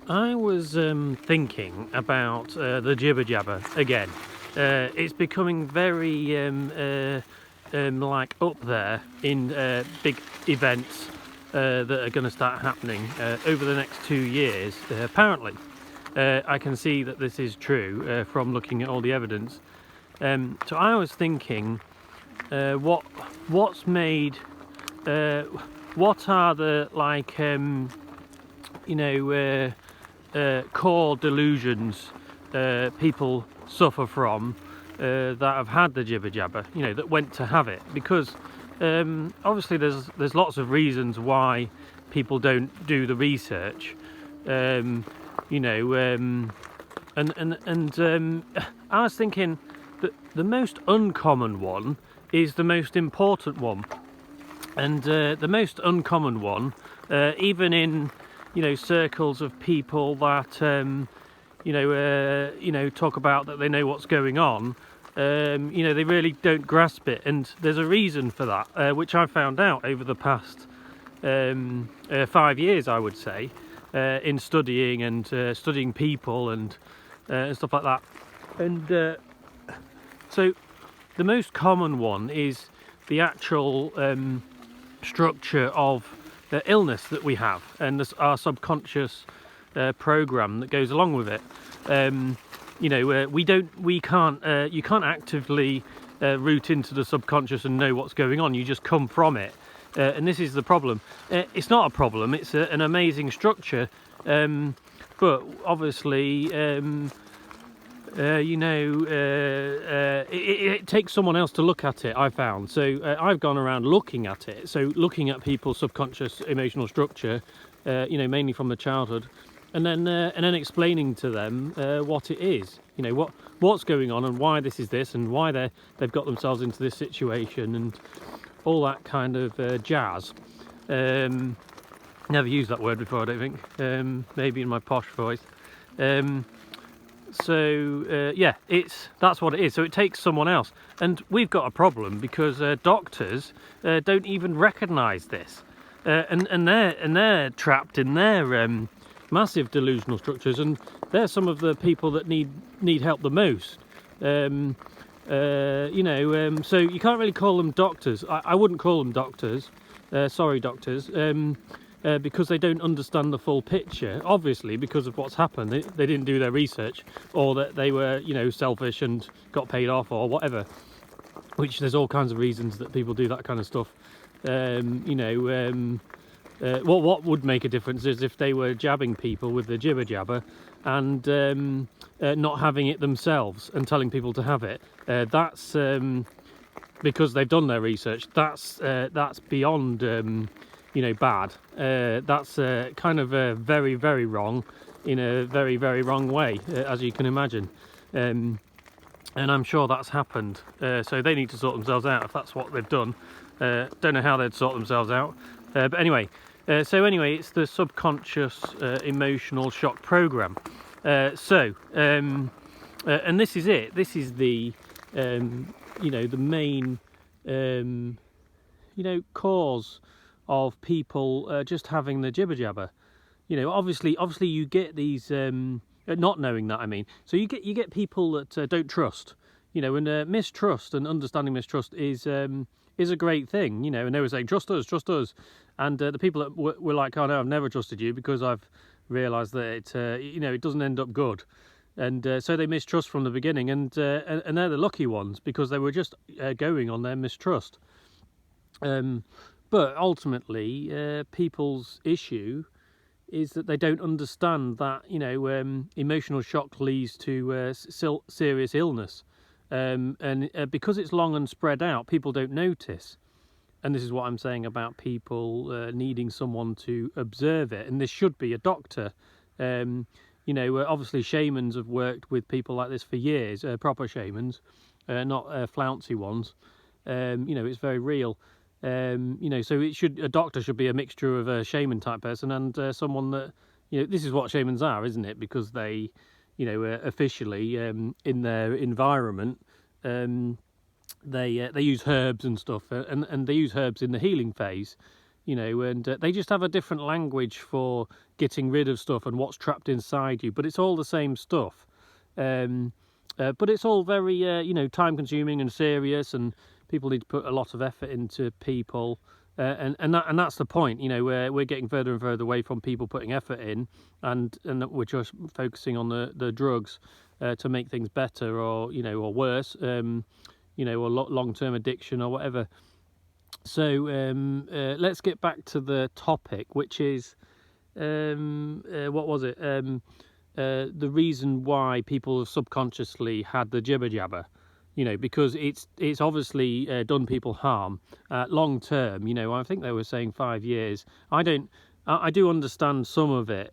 I was thinking about the Jibber Jabber again. It's becoming very like up there in big events that are going to start happening over the next 2 years. Apparently, I can see that this is true from looking at all the evidence. So I was thinking, what's made, what are the core delusions people suffer from that have had the Jibber Jabber, that went to have it, because obviously there's lots of reasons why people don't do the research, and I was thinking that the most uncommon one is the most important one, and the most uncommon one, even in circles of people that talk about that they know what's going on, they really don't grasp it, and there's a reason for that, which I found out over the past 5 years, I would say, in studying and studying people and stuff like that. And so the most common one is the actual structure of the illness that we have, and our subconscious program that goes along with it. You can't actively root into the subconscious and know what's going on. You just come from it, and this is the problem. It's not a problem. It's an amazing structure, but obviously, it takes someone else to look at it, I found. So I've gone around looking at it, so looking at people's subconscious emotional structure, mainly from the childhood, and then explaining to them what it is, what's going on and why this is this, and why they've got themselves into this situation, and all that kind of jazz. Never used that word before, I don't think. Maybe in my posh voice. That's what it is. So it takes someone else, and we've got a problem because doctors don't even recognise this, and they're trapped in their massive delusional structures, and they're some of the people that need help the most. So you can't really call them doctors. I wouldn't call them doctors. Sorry, doctors. Because they don't understand the full picture, obviously, because of what's happened. They didn't do their research, or that they were, selfish and got paid off, or whatever. Which there's all kinds of reasons that people do that kind of stuff. What would make a difference is if they were jabbing people with the Jibber Jabber and not having it themselves and telling people to have it. That's because they've done their research. That's beyond. Bad. That's kind of very, very wrong, in a very, very wrong way, as you can imagine. And I'm sure that's happened. So they need to sort themselves out if that's what they've done. Don't know how they'd sort themselves out. But anyway, it's the subconscious emotional shock program. And this is it. This is the, the main, cause of people just having the Jibber Jabber. Obviously you get these not knowing that, I mean. So you get people that don't trust, and mistrust, and understanding mistrust is a great thing, and they were saying trust us, and the people that were like, oh no, I've never trusted you because I've realised that it doesn't end up good, and so they mistrust from the beginning, and they're the lucky ones because they were just going on their mistrust. But ultimately, people's issue is that they don't understand that, emotional shock leads to serious illness. And because it's long and spread out, people don't notice. And this is what I'm saying about people needing someone to observe it. And this should be a doctor. Obviously shamans have worked with people like this for years, proper shamans, not flouncy ones. It's very real. So a doctor should be a mixture of a shaman type person and someone that, this is what shamans are, isn't it? Because they, officially in their environment, they use herbs and stuff, and they use herbs in the healing phase, you know, and they just have a different language for getting rid of stuff and what's trapped inside you, but it's all the same stuff. But it's all very, you know, time-consuming and serious, and people need to put a lot of effort into people, and that's the point. You know, we're getting further and further away from people putting effort in, and we're just focusing on the drugs to make things better, or you know, or worse, you know, or long-term addiction or whatever. So let's get back to the topic, which is what was it? The reason why people have subconsciously had the jibber jabber, you know, because it's obviously done people harm long term. You know, I think they were saying 5 years. I do understand some of it,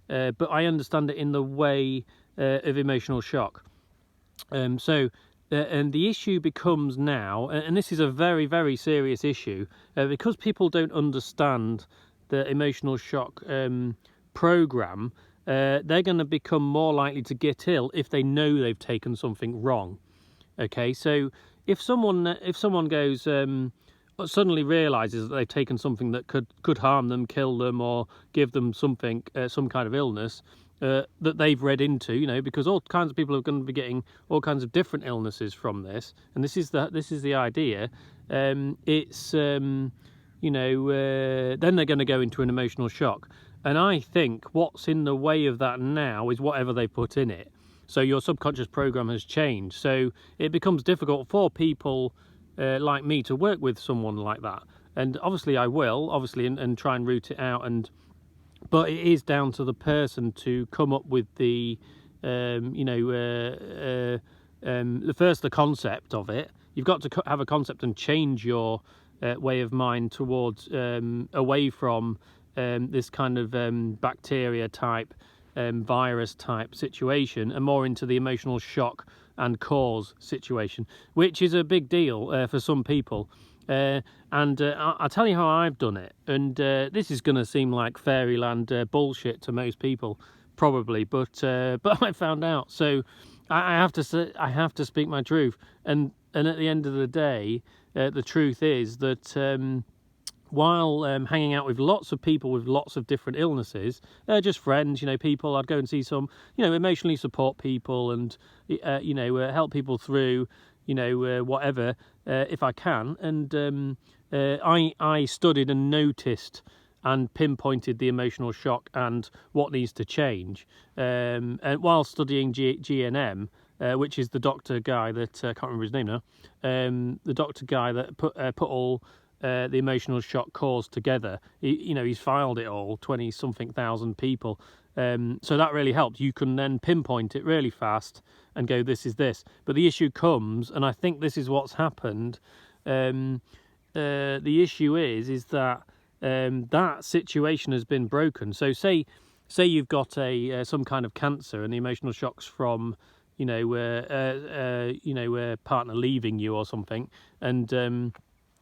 but I understand it in the way of emotional shock. And the issue becomes now, and this is a very, very serious issue, because people don't understand the emotional shock program. They're going to become more likely to get ill if they know they've taken something wrong. Okay, so if someone goes suddenly realizes that they've taken something that could harm them, kill them, or give them something, some kind of illness that they've read into, you know, because all kinds of people are going to be getting all kinds of different illnesses from this, and this is the idea. It's you know, then they're going to go into an emotional shock. And I think what's in the way of that now is whatever they put in it. So your subconscious program has changed. So it becomes difficult for people like me to work with someone like that. And obviously I will, and try and root it out. But it is down to the person to come up with the, you know, the concept of it. You've got to have a concept and change your way of mind towards away from this kind of bacteria type, virus type situation, and more into the emotional shock and cause situation, which is a big deal for some people. And I'll tell you how I've done it. And this is going to seem like fairyland bullshit to most people, probably, but I found out. So I have to say, I have to speak my truth. And at the end of the day, the truth is that while hanging out with lots of people with lots of different illnesses, just friends, you know, people, I'd go and see some, you know, emotionally support people and, you know, help people through, you know, whatever, if I can. And I studied and noticed and pinpointed the emotional shock and what needs to change. And while studying GNM, which is the doctor guy that, I can't remember his name now, the doctor guy that put all the emotional shock cause together. You know, he's filed it all, 20-something thousand people. So that really helps. You can then pinpoint it really fast and go, this is this. But the issue comes, and I think this is what's happened. The issue is that that situation has been broken. So say you've got some kind of cancer, and the emotional shocks from, you know, a partner leaving you or something, and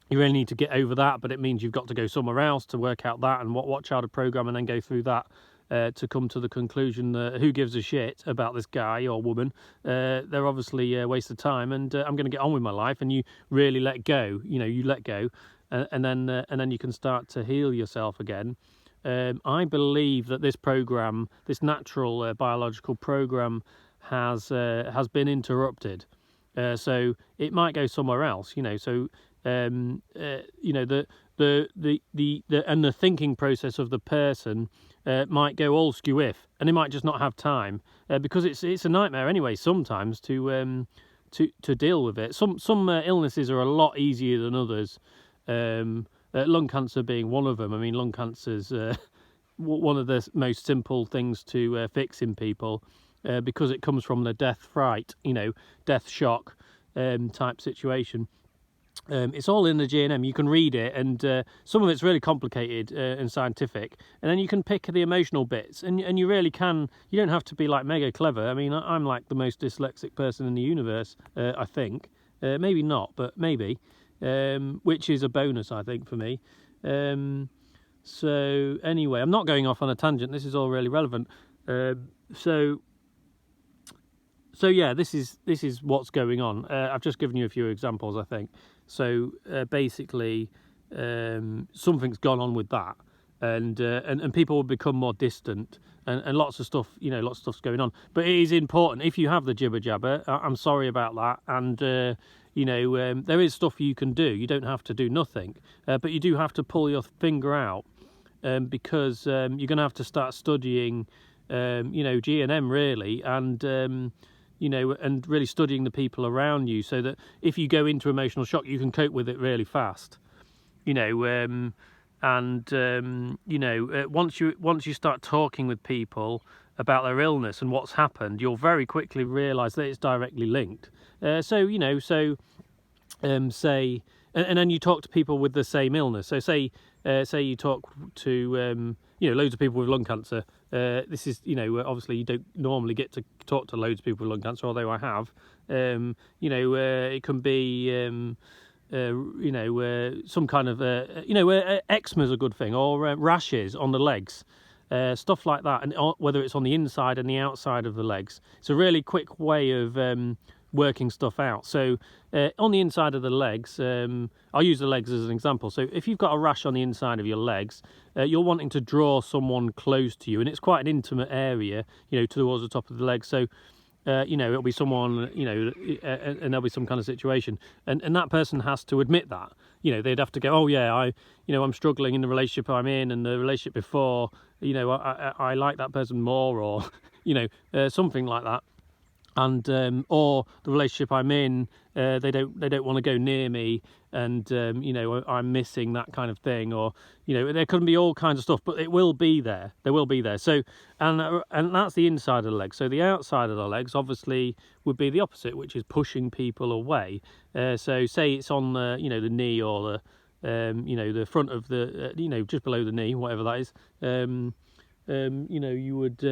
you really need to get over that, but it means you've got to go somewhere else to work out that and watch out a program and then go through that to come to the conclusion that who gives a shit about this guy or woman. They're obviously a waste of time, and I'm going to get on with my life. And you really let go. You know, you let go, and then you can start to heal yourself again. I believe that this program, this natural biological program, has been interrupted. So it might go somewhere else. You know, so. You know, the thinking process of the person might go all skew-if, and they might just not have time because it's a nightmare anyway sometimes to deal with it. Some illnesses are a lot easier than others. Lung cancer being one of them. I mean, lung cancer's one of the most simple things to fix in people because it comes from the death fright, you know, death shock type situation. It's all in the GNM. You can read it, and some of it's really complicated and scientific, and then you can pick the emotional bits, and you really can. You don't have to be like mega clever. I mean, I'm like the most dyslexic person in the universe, I think. Maybe not, but maybe, which is a bonus, I think, for me. So anyway, I'm not going off on a tangent. This is all really relevant. So yeah, this is what's going on. I've just given you a few examples, I think. So basically, something's gone on with that, and people will become more distant, and lots of stuff, lots of stuff's going on. But it is important, if you have the jibber jabber, I'm sorry about that, and there is stuff you can do. You don't have to do nothing, but you do have to pull your finger out, because you're going to have to start studying, G&M really, and and really studying the people around you, so that if you go into emotional shock, you can cope with it really fast. Once you start talking with people about their illness and what's happened, you'll very quickly realise that it's directly linked. Say, and then you talk to people with the same illness. So say you talk to loads of people with lung cancer. This is obviously you don't normally get to talk to loads of people with lung cancer, although I have. It can be some kind of eczema is a good thing, or rashes on the legs, stuff like that, and whether it's on the inside and the outside of the legs. It's a really quick way of working stuff out. So on the inside of the legs, I'll use the legs as an example. So if you've got a rash on the inside of your legs, you're wanting to draw someone close to you, and it's quite an intimate area, towards the top of the leg. So it'll be someone, and there'll be some kind of situation, and that person has to admit that. They'd have to go, oh yeah, I'm struggling in the relationship I'm in, and the relationship before, I like that person more, or something like that. And or the relationship I'm in, they don't want to go near me, and I'm missing that kind of thing, or there can be all kinds of stuff, but it will be there. There will be there. So and that's the inside of the legs. So the outside of the legs obviously would be the opposite, which is pushing people away. So say it's on the the knee, or the front of the just below the knee, whatever that is. You would.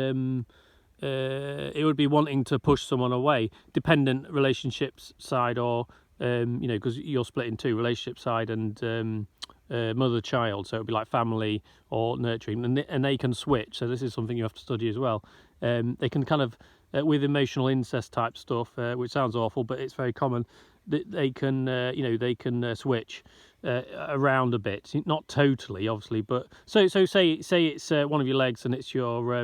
It would be wanting to push someone away, dependent relationships side, or because you're split in two, relationship side and mother-child, so it would be like family or nurturing, and they can switch. So this is something you have to study as well. They can kind of with emotional incest type stuff, which sounds awful, but it's very common. They can switch around a bit, not totally, obviously, but so say it's one of your legs, and it's your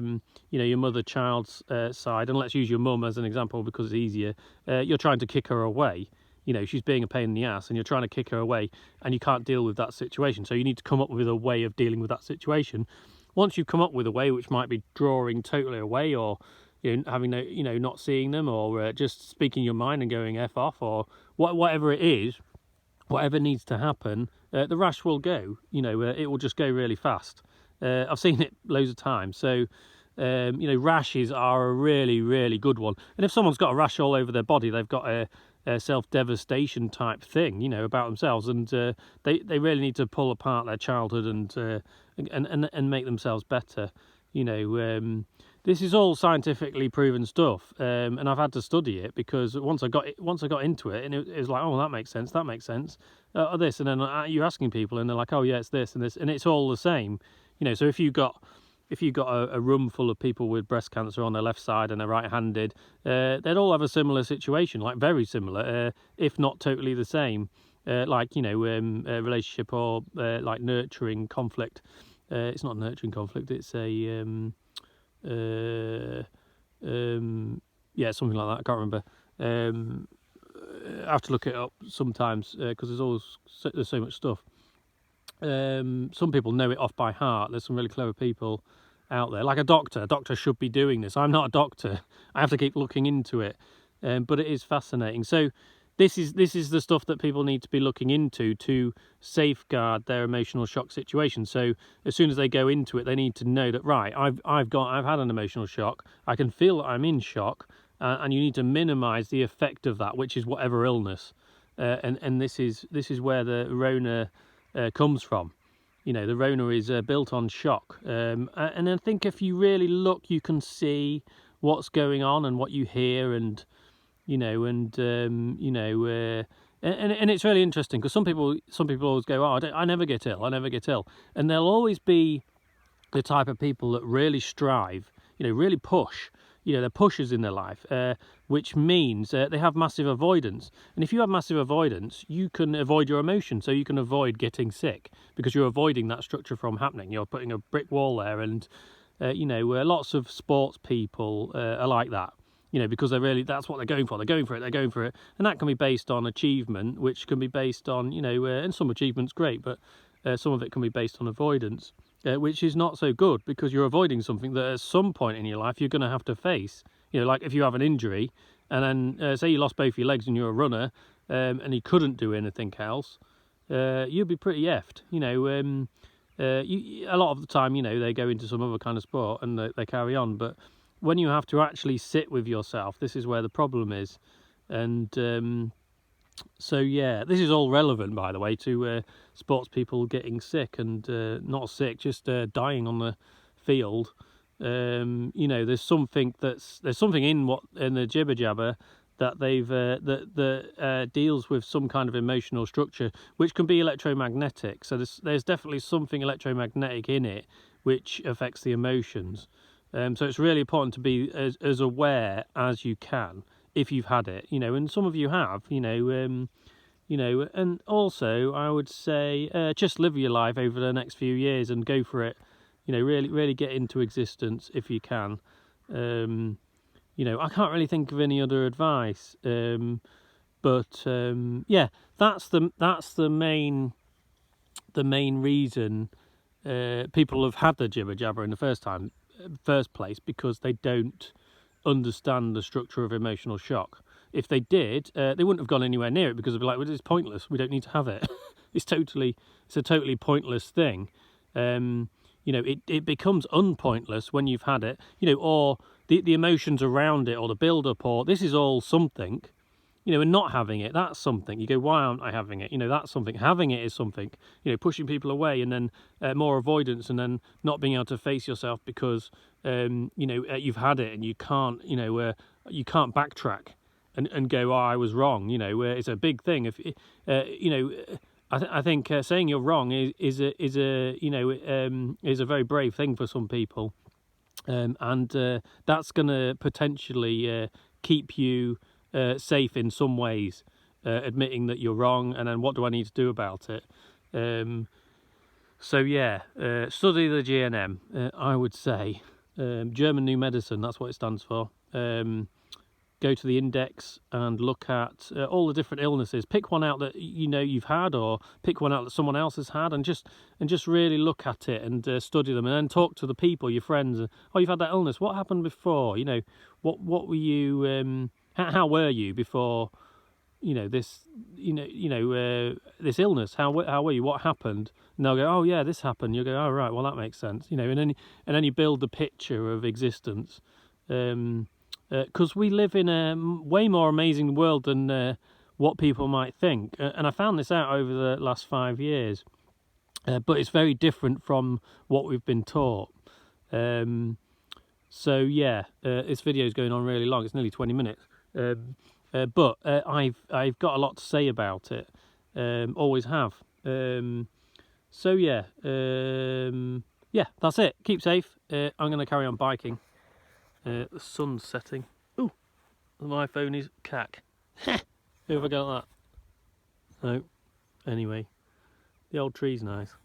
your mother-child's side, and let's use your mum as an example because it's easier. You're trying to kick her away. She's being a pain in the ass, and you're trying to kick her away, and you can't deal with that situation. So you need to come up with a way of dealing with that situation. Once you've come up with a way, which might be drawing totally away, or having not seeing them, or just speaking your mind and going F off, or whatever it is, whatever needs to happen, the rash will go. It will just go really fast. I've seen it loads of times. So rashes are a really, really good one. And if someone's got a rash all over their body, they've got a self-devastation type thing, about themselves, and they really need to pull apart their childhood and make themselves better. This is all scientifically proven stuff, and I've had to study it, because once I got into it, and it was like, oh, that makes sense, or this, and then you're asking people, and they're like, oh yeah, it's this and this, and it's all the same. So if you got a room full of people with breast cancer on their left side and they're right-handed, they'd all have a similar situation, like very similar, if not totally the same, a relationship, or like nurturing conflict. It's not nurturing conflict, it's a something like that. I can't remember. I have to look it up sometimes, because there's so much stuff. Some people know it off by heart. There's some really clever people out there, like a doctor. A doctor should be doing this. I'm not a doctor. I have to keep looking into it, but it is fascinating. So this is the stuff that people need to be looking into to safeguard their emotional shock situation. So as soon as they go into it, they need to know that, right, I've had an emotional shock. I can feel that I'm in shock, and you need to minimise the effect of that, which is whatever illness. And this is where the Rona comes from. The Rona is built on shock, and I think if you really look, you can see what's going on and what you hear, and and it's really interesting, because some people always go, oh, I never get ill, and they'll always be the type of people that really strive, really push, you know, they're pushers in their life, which means they have massive avoidance. And if you have massive avoidance, you can avoid your emotions, so you can avoid getting sick because you're avoiding that structure from happening. You're putting a brick wall there, and you know, lots of sports people are like that. You know, because that's what they're going for. They're going for it, and that can be based on achievement, which can be based on, you know, and some achievement's great, but some of it can be based on avoidance, which is not so good because you're avoiding something that at some point in your life you're going to have to face. You know, like if you have an injury, and then say you lost both your legs and you're a runner, and you couldn't do anything else, you'd be pretty effed. You know, a lot of the time, you know, they go into some other kind of sport and they carry on, but when you have to actually sit with yourself, this is where the problem is. And so yeah, this is all relevant, by the way, to sports people getting sick and not sick, just dying on the field. You know, there's something in the jibber jabber that that deals with some kind of emotional structure, which can be electromagnetic. So there's definitely something electromagnetic in it which affects the emotions. So it's really important to be as aware as you can if you've had it, you know, and some of you have, you know, and also I would say just live your life over the next few years and go for it, you know, really get into existence if you can. You know, I can't really think of any other advice, but yeah, that's the main reason people have had the jibber jabber in the first place, because they don't understand the structure of emotional shock. If they did, they wouldn't have gone anywhere near it, because they'd be like, well, it's pointless, we don't need to have it. It's a totally pointless thing. You know, it becomes unpointless when you've had it, you know, or the emotions around it, or the build up, or this is all something, you know, and not having it, that's something. You go, why aren't I having it? You know, that's something. Having it is something. You know, pushing people away, and then more avoidance, and then not being able to face yourself because, you know, you've had it and you can't, you know, you can't backtrack and go, oh, I was wrong. You know, it's a big thing. If you know, I think saying you're wrong is a you know is a very brave thing for some people, and that's going to potentially keep you safe in some ways, admitting that you're wrong, and then what do I need to do about it? So yeah, study the GNM, I would say. German New Medicine, that's what it stands for. Go to the index and look at all the different illnesses. Pick one out that you know you've had, or pick one out that someone else has had, and just really look at it and study them, and then talk to the people, your friends. Oh, you've had that illness. What happened before? You know, what were you? How were you before? You know this. This illness. How were you? What happened? And they'll go, oh yeah, this happened. You'll go, oh right, well that makes sense. You know, and then you build the picture of existence. Because we live in a way more amazing world than what people might think. And I found this out over the last 5 years. But it's very different from what we've been taught. So yeah, this video is going on really long. It's nearly 20 minutes. But I've got a lot to say about it. Always have. So yeah, yeah, that's it. Keep safe. I'm going to carry on biking. The sun's setting. Ooh, my phone is cack. Who have I got that? No. Anyway, the old tree's nice.